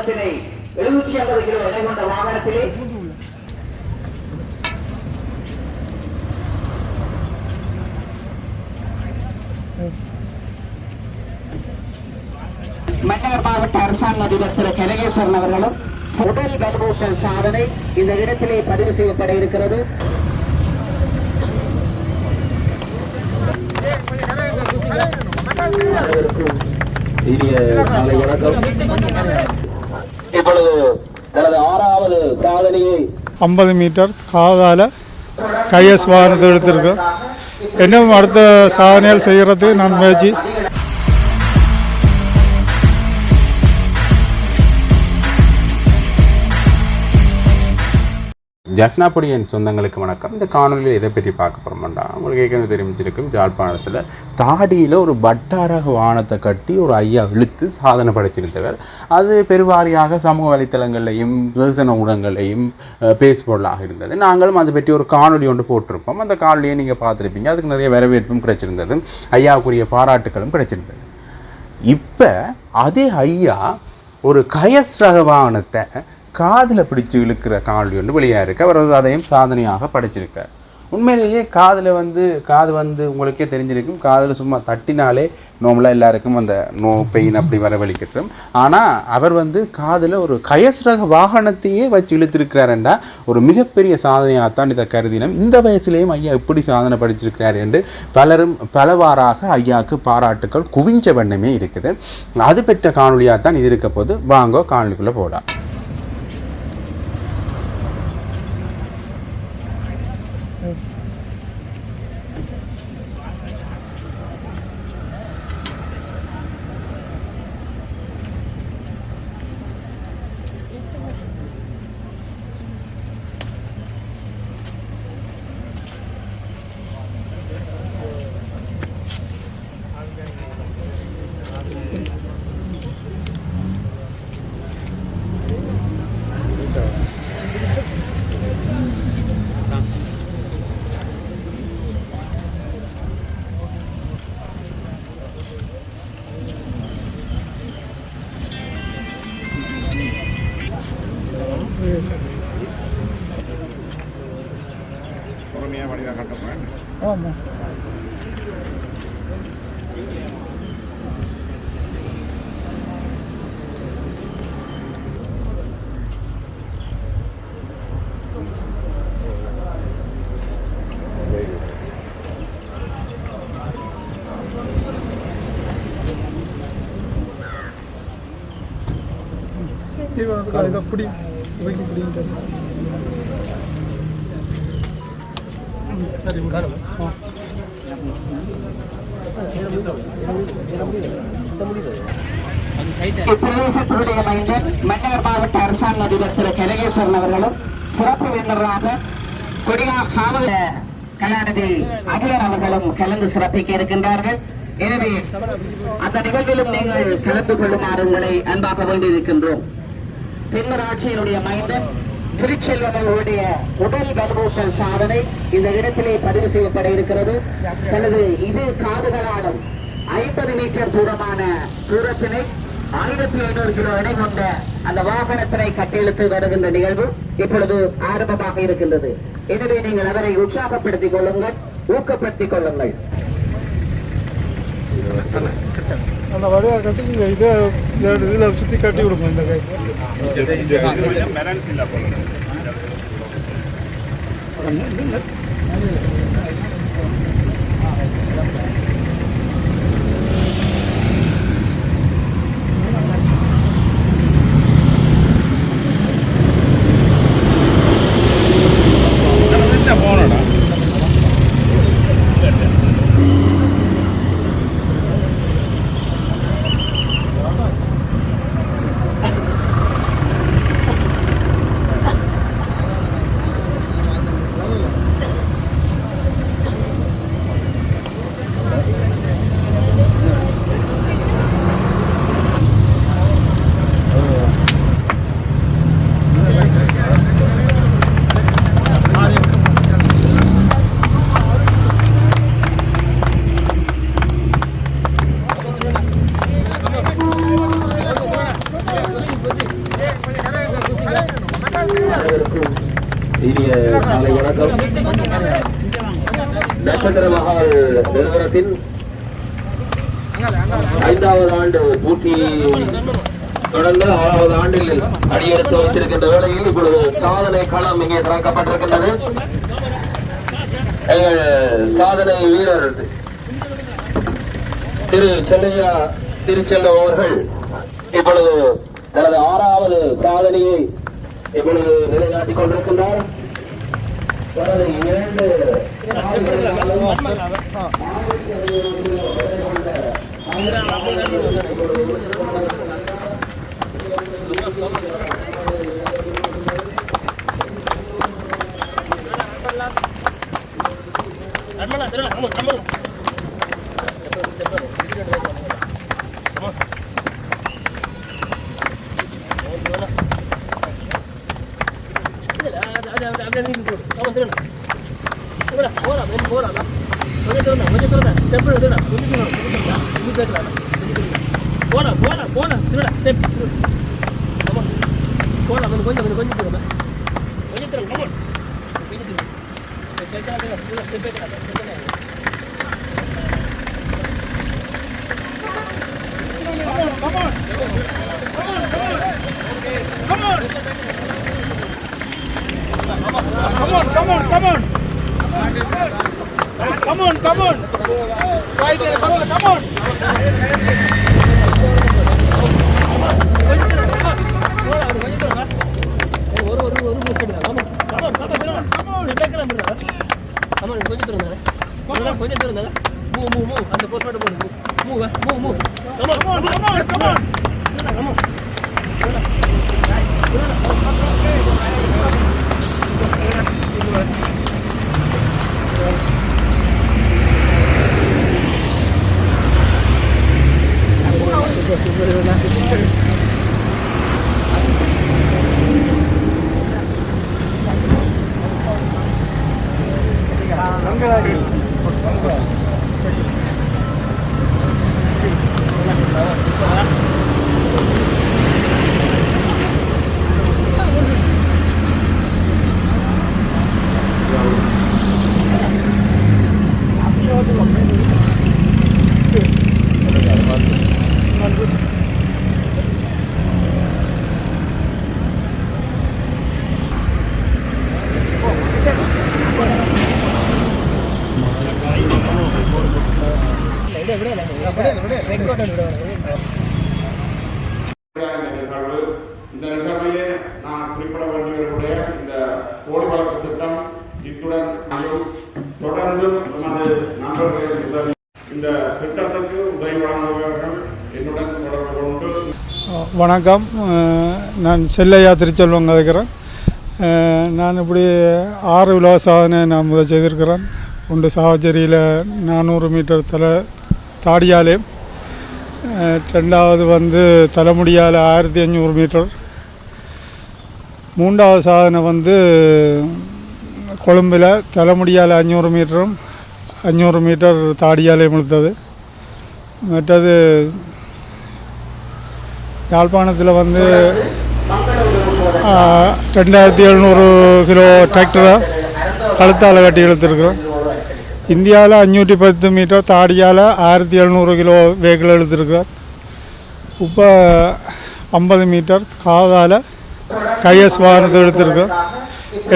தூரத்தினை 750 kilo எடை கொண்ட வாகனத்திலே மன்னார் மாவட்ட அரசாங்க அதிபர் திரு கனகேஸ்வரன் அவர்களும் உடல் வலுவூட்டல் சாதனை இந்த இடத்திலே பதிவு செய்யப்பட இருக்கிறது. இப்பொழுது தனது 6வது சாதனையை 50 மீட்டர் காதால கைஎஸ் வாகனத்தை எடுத்திருக்கோம். இன்னும் அடுத்த சாதனைகள் செய்கிறது நான் முயற்சி. ஜஃப்னாபொடியின் சொந்தங்களுக்கு வணக்கம். இந்த காணொலியில் எதை பற்றி பார்க்க போகிறோம்னா, உங்களுக்கு ஏற்கனவே தெரிஞ்சிருக்கும், ஜாழ்ப்பாணத்தில் தாடியில் ஒரு வட்டாரக வாகனத்தை கட்டி ஒரு ஐயா இழுத்து சாதனை படைச்சிருந்தவர். அது பெருவாரியாக சமூக வலைத்தளங்களையும் வெகுஜன ஊடகங்களையும் பேசுபொருளாக இருந்தது. நாங்களும் அதை பற்றி ஒரு காணொலி ஒன்று போட்டிருப்போம். அந்த காணொலியை நீங்கள் பார்த்துருப்பீங்க. அதுக்கு நிறைய வரவேற்பும் கிடைச்சிருந்தது, ஐயாவுக்குரிய பாராட்டுகளும் கிடைச்சிருந்தது. இப்போ அதே ஐயா ஒரு கயஸ் ரக வாகனத்தை காதில் பிடிச்சி இழுக்கிற காணொலி ஒன்று வெளியாக இருக்குது. அவர் அதையும் சாதனையாக படைச்சிருக்கார். உண்மையிலேயே காது வந்து உங்களுக்கே தெரிஞ்சிருக்கும், காதில் சும்மா தட்டினாலே நார்மலாக எல்லாருக்கும் அந்த பெயின் அப்படி வரவழிக்கட்டும். ஆனால் அவர் காதில் ஒரு கயஸ்ரக வாகனத்தையே வச்சு இழுத்திருக்கிறாருண்டா ஒரு மிகப்பெரிய சாதனையாகத்தான் இதை கருதினோம். இந்த வயசுலேயும் ஐயா எப்படி சாதனை படிச்சிருக்கிறார் என்று பலவாறாக ஐயாவுக்கு பாராட்டுக்கள் குவிஞ்ச வண்ணமே இருக்குது. அது பெற்ற காணொலியாக தான் இது இருக்க போது. வாங்கோ காணொலிக்குள்ளே போடலாம். அப்படி இப்பிரதேசத்தினுடைய மைந்தர் மன்னார் மாவட்ட அரசாங்க அதிபர் திரு கனகேஸ்வரன் அவர்களும் சிறப்பு விருந்தினராக கொடியார் சாவல் கலாநிதி அகிலர் அவர்களும் கலந்து சிறப்பிக்க இருக்கின்றார்கள். எனவே அந்த நிகழ்விலும் நீங்கள் கலந்து கொள்ளுமாறு உங்களை அன்பாக வேண்டியிருக்கின்றோம். தென்மராட்சியினுடைய மைந்தர் திருச்செல்வம் அவர்களுடைய உடல் வலுவூட்டல் சாதனை இந்த இடத்திலே பதிவு செய்யப்பட இருக்கிறது. தனது இது காதுகளாலும் 50 மீட்டர் தூரமான தூரத்தினை 1500 கிலோ எடை கொண்ட அந்த வாகனத்தினை கட்டியெழுத்து வருகின்ற நிகழ்வு இப்பொழுது ஆரம்பமாக இருக்கின்றது. எனவே நீங்கள் அவரை உற்சாகப்படுத்திக் கொள்ளுங்கள், ஊக்கப்படுத்திக் கொள்ளுங்கள். அந்த வழியாக கட்டி இதில் சுற்றி கட்டி விடுங்க. இந்த கை இனிய காலை வணக்கம். நட்சத்திர மகால் நிறுவனத்தின் 5வது ஆண்டு பூர்த்தி தொடர்ந்து 6வது ஆண்டில் அடியெடுத்து வைத்திருக்கின்ற வேளையில் இப்பொழுது சாதனை களம் இங்கே திறக்கப்பட்டிருக்கின்றது. எங்கள் சாதனை வீரர் திரு செல்லையா திருச்செல்வம் அவர்கள் இப்பொழுது தனது 6வது சாதனையை இப்பொழுது நிலைநாட்டிக் கொண்டிருக்கின்றார். தனது வணக்கம். நான் செல்லையா திருச்செல்வம் கதைக்கிறேன். நான் இப்படி 6 உலக சாதனை நான் முதல் செய்திருக்கிறேன். ஒன்று சாவச்சேரியில் 400 மீட்டர் தாடியாலே, 2வது வந்து தலைமுடியால் 1500 மீட்டர், 3வது சாதனை வந்து கொழும்பில் தலைமுடியால் 500 மீட்டரும் 500 மீட்டர் தாடியாலே முழுத்தது. மற்றது யாழ்ப்பாணத்தில் வந்து 2700 கிலோ டிராக்டரை கழுத்தால் கட்டி இழுத்துருக்குறோம். இந்தியாவில் 510 மீட்டர், தாடியால் 1700 கிலோ வெஹிக்கிள் இழுத்துருக்குறோம். இப்போ 50 மீட்டர் காதால் கைஎஸ் வாகனத்தை எடுத்திருக்கோம்.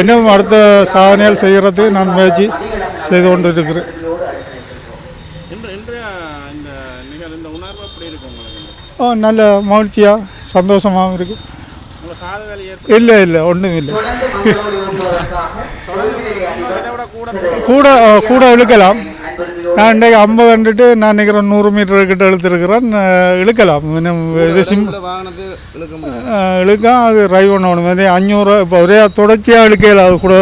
இன்னும் அடுத்த சாதனைகள் செய்கிறது நான் முயற்சி செய்து கொண்டு இருக்கிறேன். நல்ல மகிழ்ச்சியாக சந்தோஷமாகவும் இருக்குது. இல்லை ஒன்றும் இல்லை. கூட இழுக்கலாம். நான் இன்றைக்கு 50 கண்டுட்டு நான் நினைக்கிறேன் 100 மீட்டர் கிட்ட இழுத்துருக்கிறேன். இழுக்கலாம், இது இழுക്കാം. அது ட்ரைவ் பண்ணணும். 500 இப்போ ஒரே தொடர்ச்சியாக இழுக்கலாம். அது கூட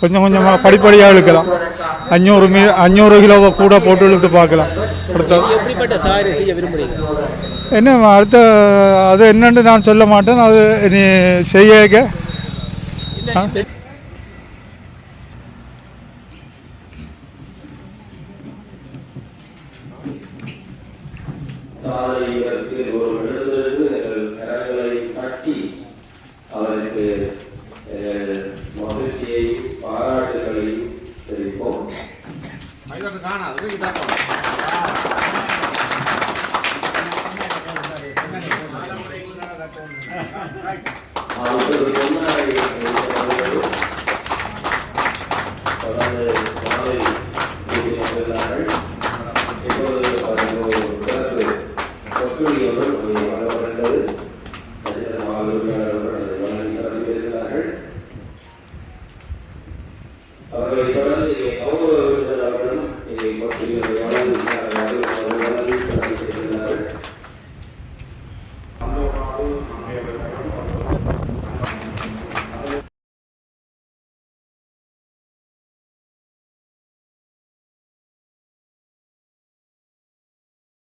கொஞ்சம் கொஞ்சமாக படிப்படியாக இழுக்கலாம். 500 கிலோவை கூட போட்டு இழுத்து பார்க்கலாம். எப்படிப்பட்ட சாதனை செய்ய விரும்புகிறீங்க? என்ன அடுத்த அது என்னன்னு நான் சொல்ல மாட்டேன். அது நீ செய்ய அவருக்கு இப்பொழுது